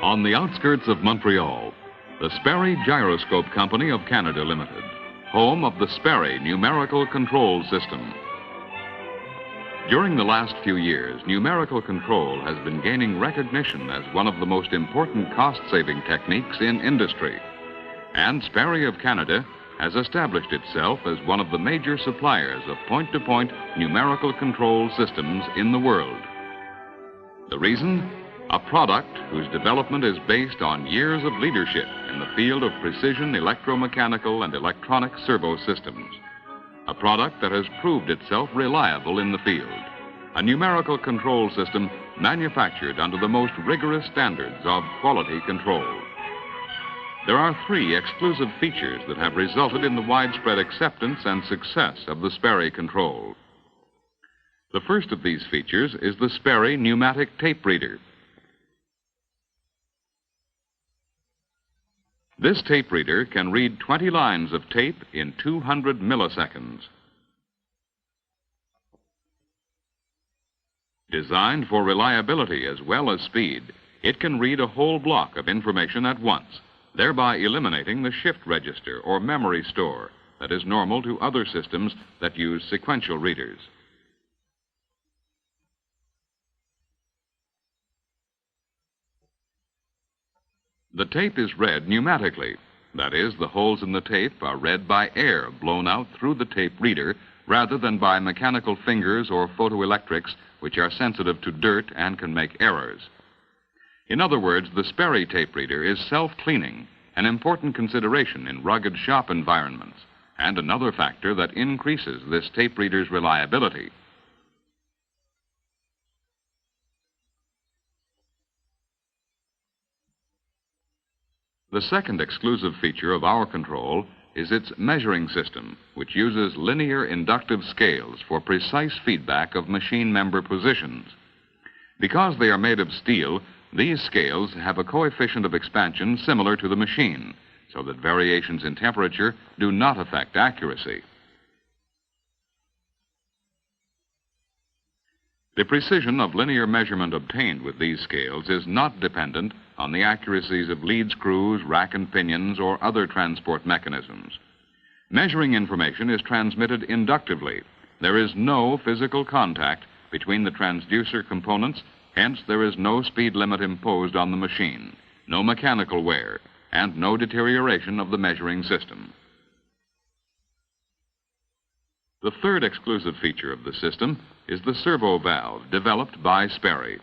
On the outskirts of Montreal, the Sperry Gyroscope Company of Canada Limited, home of the Sperry Numerical Control System. During the last few years, numerical control has been gaining recognition as one of the most important cost-saving techniques in industry. And Sperry of Canada has established itself as one of the major suppliers of point-to-point numerical control systems in the world. The reason? A product whose development is based on years of leadership in the field of precision electromechanical and electronic servo systems. A product that has proved itself reliable in the field. A numerical control system manufactured under the most rigorous standards of quality control. There are three exclusive features that have resulted in the widespread acceptance and success of the Sperry control. The first of these features is the Sperry pneumatic tape reader. This tape reader can read 20 lines of tape in 200 milliseconds. Designed for reliability as well as speed, it can read a whole block of information at once, thereby eliminating the shift register or memory store that is normal to other systems that use sequential readers. The tape is read pneumatically. That is, the holes in the tape are read by air blown out through the tape reader rather than by mechanical fingers or photoelectrics, which are sensitive to dirt and can make errors. In other words, the Sperry tape reader is self-cleaning, an important consideration in rugged shop environments, and another factor that increases this tape reader's reliability. The second exclusive feature of our control is its measuring system, which uses linear inductive scales for precise feedback of machine member positions. Because they are made of steel, these scales have a coefficient of expansion similar to the machine, so that variations in temperature do not affect accuracy. The precision of linear measurement obtained with these scales is not dependent on the accuracies of lead screws, rack and pinions, or other transport mechanisms. Measuring information is transmitted inductively. There is no physical contact between the transducer components, hence there is no speed limit imposed on the machine, no mechanical wear, and no deterioration of the measuring system. The third exclusive feature of the system is the servo valve developed by Sperry,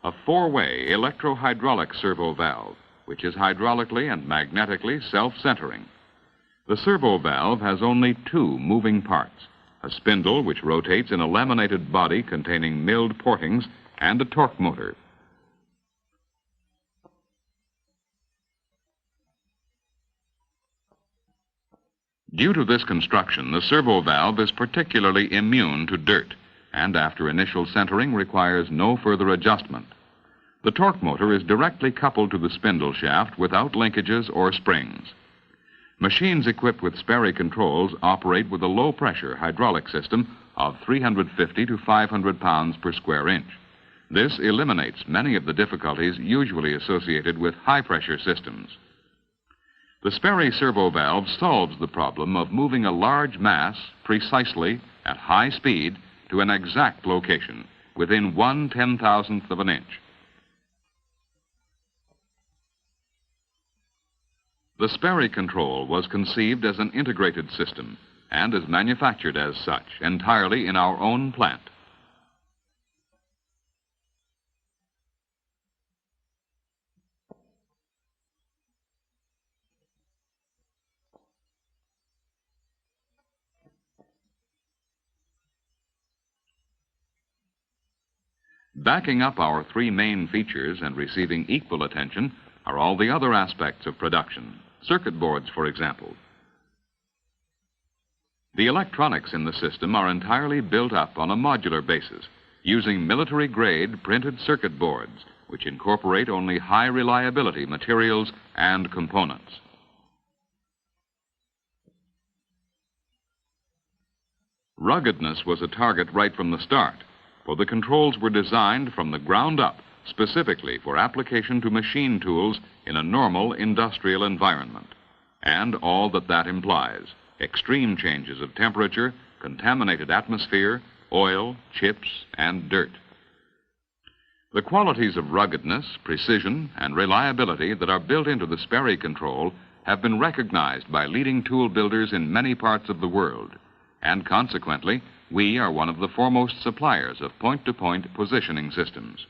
a four-way electro-hydraulic servo valve, which is hydraulically and magnetically self-centering. The servo valve has only two moving parts, a spindle which rotates in a laminated body containing milled portings and a torque motor. Due to this construction, the servo valve is particularly immune to dirt and after initial centering requires no further adjustment. The torque motor is directly coupled to the spindle shaft without linkages or springs. Machines equipped with Sperry controls operate with a low-pressure hydraulic system of 350 to 500 pounds per square inch. This eliminates many of the difficulties usually associated with high-pressure systems. The Sperry servo valve solves the problem of moving a large mass precisely at high speed to an exact location within 1/10,000th of an inch. The Sperry control was conceived as an integrated system and is manufactured as such entirely in our own plant. Backing up our three main features and receiving equal attention are all the other aspects of production, circuit boards, for example. The electronics in the system are entirely built up on a modular basis, using military-grade printed circuit boards, which incorporate only high-reliability materials and components. Ruggedness was a target right from the start, for the controls were designed from the ground up specifically for application to machine tools in a normal industrial environment, and all that implies: extreme changes of temperature, contaminated atmosphere, oil, chips, and dirt. The qualities of ruggedness, precision, and reliability that are built into the Sperry control have been recognized by leading tool builders in many parts of the world, and consequently, we are one of the foremost suppliers of point-to-point positioning systems.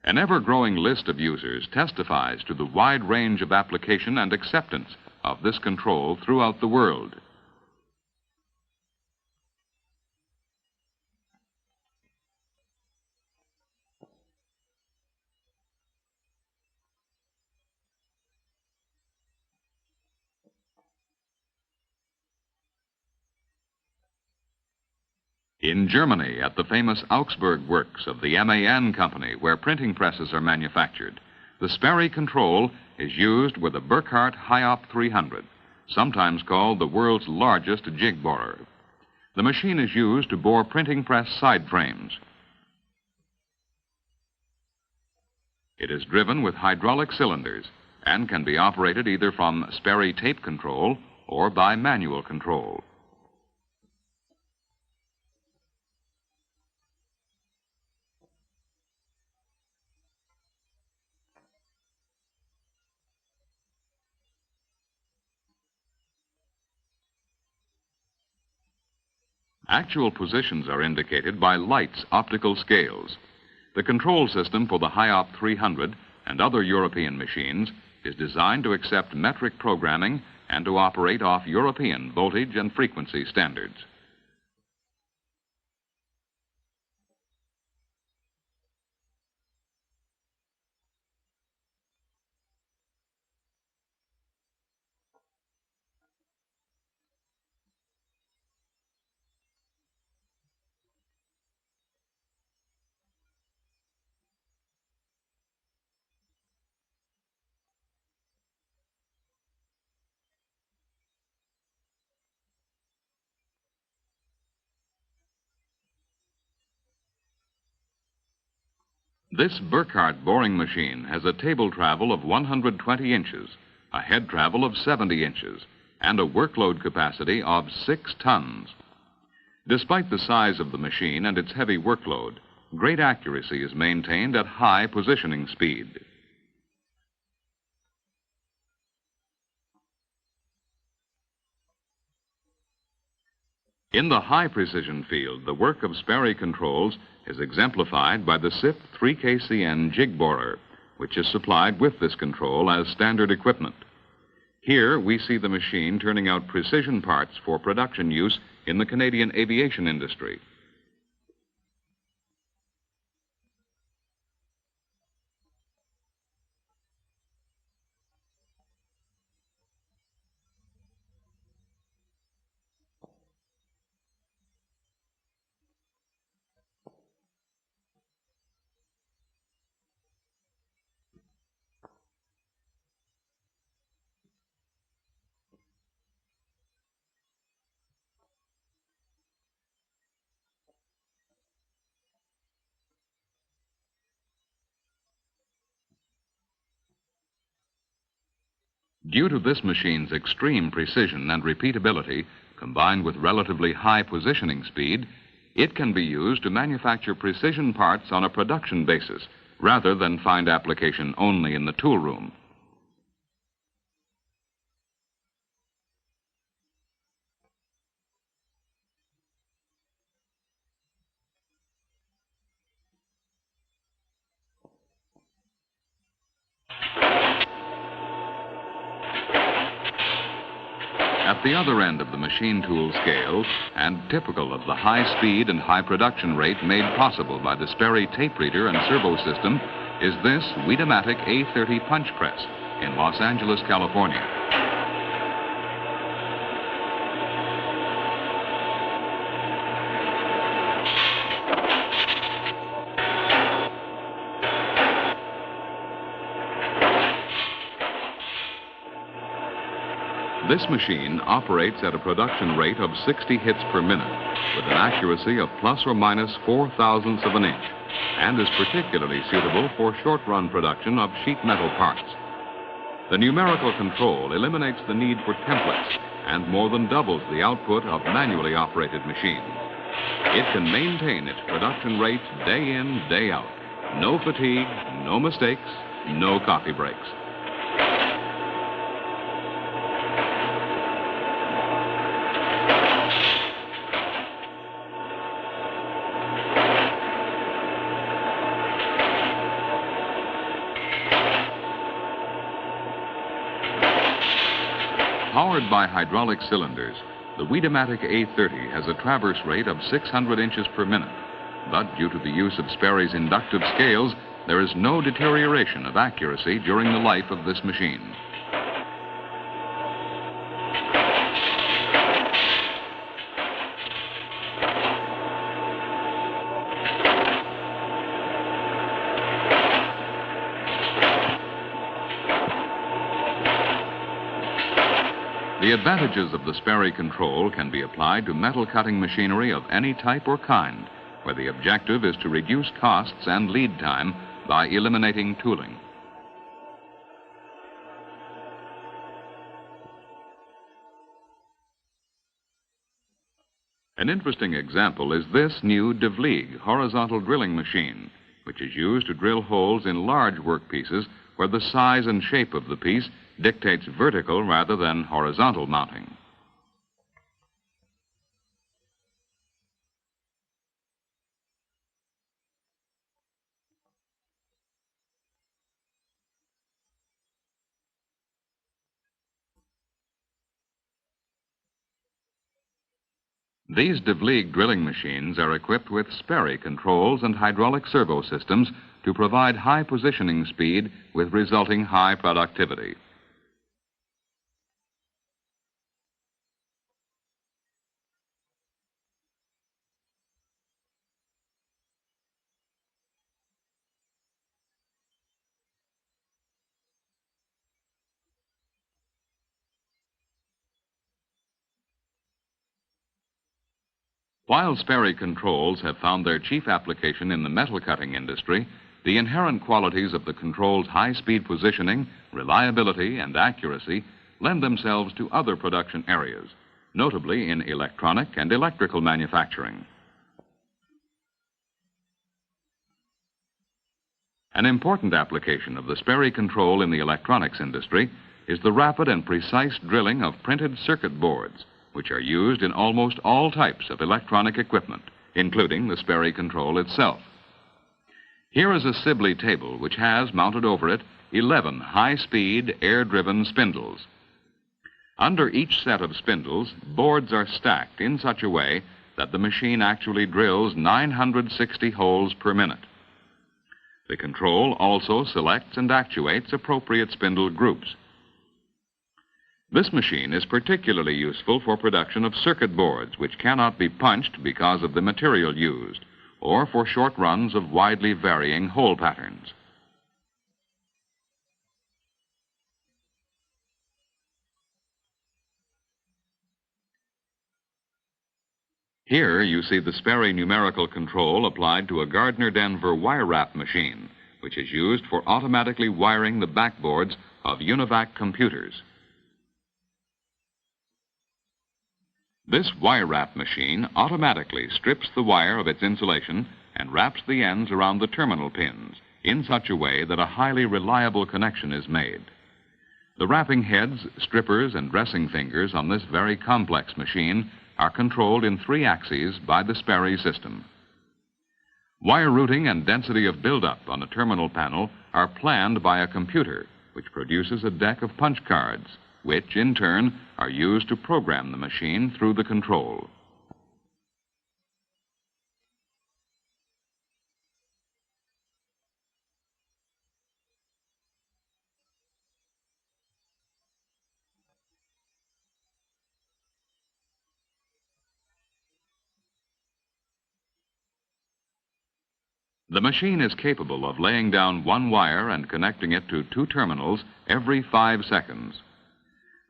An ever-growing list of users testifies to the wide range of application and acceptance of this control throughout the world. In Germany, at the famous Augsburg works of the MAN company, where printing presses are manufactured, the Sperry control is used with a Burkhardt HIOP 300, sometimes called the world's largest jig borer. The machine is used to bore printing press side frames. It is driven with hydraulic cylinders and can be operated either from Sperry tape control or by manual control. Actual positions are indicated by Light's optical scales. The control system for the HIOP 300 and other European machines is designed to accept metric programming and to operate off European voltage and frequency standards. This Burkhardt boring machine has a table travel of 120 inches, a head travel of 70 inches, and a workload capacity of 6 tons. Despite the size of the machine and its heavy workload, great accuracy is maintained at high positioning speed. In the high-precision field, the work of Sperry controls is exemplified by the SIP 3KCN jig borer, which is supplied with this control as standard equipment. Here, we see the machine turning out precision parts for production use in the Canadian aviation industry. Due to this machine's extreme precision and repeatability, combined with relatively high positioning speed, it can be used to manufacture precision parts on a production basis, rather than find application only in the tool room. At the other end of the machine tool scale, and typical of the high speed and high production rate made possible by the Sperry tape reader and servo system, is this Weedomatic A30 punch press in Los Angeles, California. This machine operates at a production rate of 60 hits per minute with an accuracy of plus or minus 4/1000ths of an inch and is particularly suitable for short-run production of sheet metal parts. The numerical control eliminates the need for templates and more than doubles the output of manually operated machines. It can maintain its production rate day in, day out. No fatigue, no mistakes, no coffee breaks. Powered by hydraulic cylinders, the Weedomatic A30 has a traverse rate of 600 inches per minute. But due to the use of Sperry's inductive scales, there is no deterioration of accuracy during the life of this machine. The advantages of the Sperry control can be applied to metal cutting machinery of any type or kind, where the objective is to reduce costs and lead time by eliminating tooling. An interesting example is this new DeVlieg horizontal drilling machine, which is used to drill holes in large workpieces where the size and shape of the piece dictates vertical rather than horizontal mounting. These DeVlieg drilling machines are equipped with Sperry controls and hydraulic servo systems to provide high positioning speed with resulting high productivity. While Sperry controls have found their chief application in the metal cutting industry, the inherent qualities of the control's high-speed positioning, reliability, and accuracy lend themselves to other production areas, notably in electronic and electrical manufacturing. An important application of the Sperry control in the electronics industry is the rapid and precise drilling of printed circuit boards, which are used in almost all types of electronic equipment, including the Sperry control itself. Here is a Sibley table which has mounted over it 11 high-speed, air-driven spindles. Under each set of spindles, boards are stacked in such a way that the machine actually drills 960 holes per minute. The control also selects and actuates appropriate spindle groups. This machine is particularly useful for production of circuit boards which cannot be punched because of the material used, or for short runs of widely varying hole patterns. Here you see the Sperry numerical control applied to a Gardner-Denver wire wrap machine, which is used for automatically wiring the backboards of UNIVAC computers. This wire wrap machine automatically strips the wire of its insulation and wraps the ends around the terminal pins in such a way that a highly reliable connection is made. The wrapping heads, strippers, and dressing fingers on this very complex machine are controlled in 3 axes by the Sperry system. Wire routing and density of buildup on a terminal panel are planned by a computer, which produces a deck of punch cards, which, in turn, are used to program the machine through the control. The machine is capable of laying down 1 wire and connecting it to 2 terminals every 5 seconds.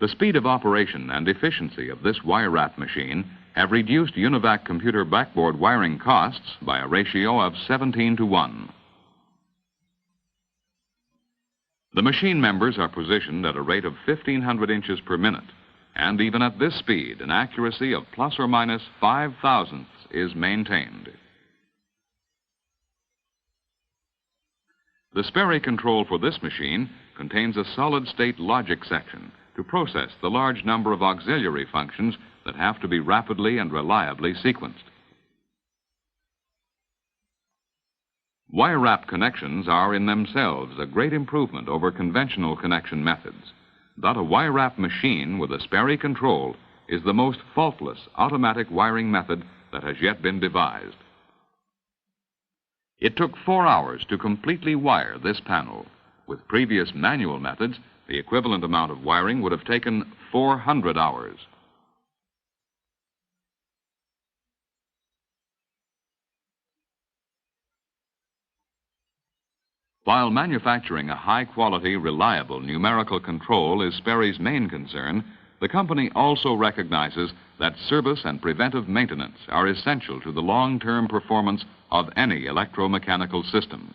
The speed of operation and efficiency of this wire wrap machine have reduced UNIVAC computer backboard wiring costs by a ratio of 17:1. The machine members are positioned at a rate of 1,500 inches per minute, and even at this speed, an accuracy of plus or minus 5/1000 is maintained. The Sperry control for this machine contains a solid-state logic section to process the large number of auxiliary functions that have to be rapidly and reliably sequenced. Wire wrap connections are in themselves a great improvement over conventional connection methods, but a wire wrap machine with a Sperry control is the most faultless automatic wiring method that has yet been devised. It took 4 hours to completely wire this panel. With previous manual methods, the equivalent amount of wiring would have taken 400 hours. While manufacturing a high-quality, reliable numerical control is Sperry's main concern, the company also recognizes that service and preventive maintenance are essential to the long-term performance of any electromechanical system.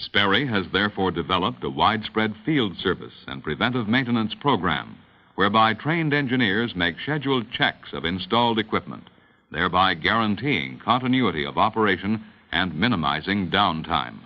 Sperry has therefore developed a widespread field service and preventive maintenance program whereby trained engineers make scheduled checks of installed equipment, thereby guaranteeing continuity of operation and minimizing downtime.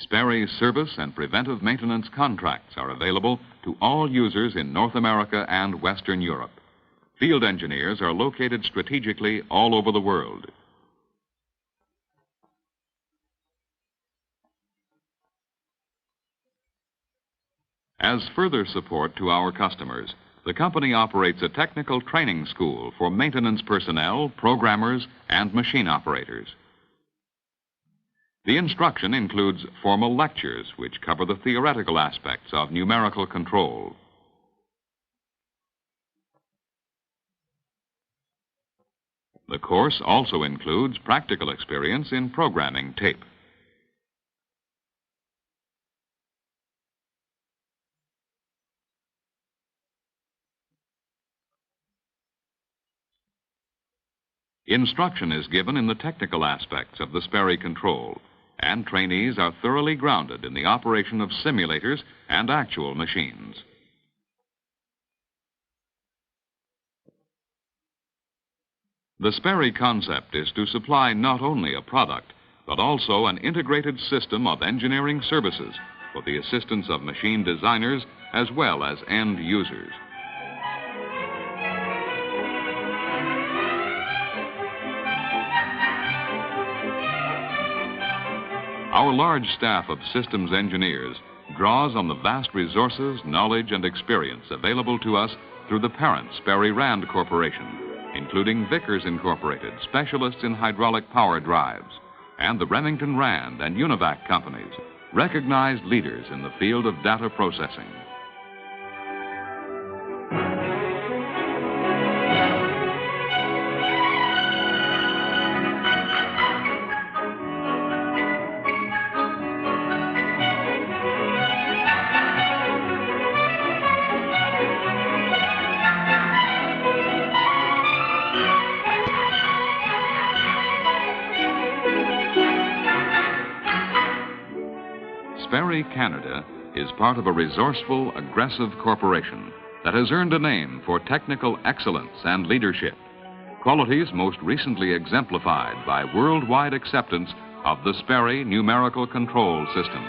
Sperry's service and preventive maintenance contracts are available to all users in North America and Western Europe. Field engineers are located strategically all over the world. As further support to our customers, the company operates a technical training school for maintenance personnel, programmers, and machine operators. The instruction includes formal lectures which cover the theoretical aspects of numerical control. The course also includes practical experience in programming tape. Instruction is given in the technical aspects of the Sperry control, and trainees are thoroughly grounded in the operation of simulators and actual machines. The Sperry concept is to supply not only a product, but also an integrated system of engineering services for the assistance of machine designers as well as end users. Our large staff of systems engineers draws on the vast resources, knowledge, and experience available to us through the parent Sperry Rand Corporation, including Vickers Incorporated, specialists in hydraulic power drives, and the Remington Rand and UNIVAC companies, recognized leaders in the field of data processing. Sperry Canada is part of a resourceful, aggressive corporation that has earned a name for technical excellence and leadership, qualities most recently exemplified by worldwide acceptance of the Sperry numerical control system.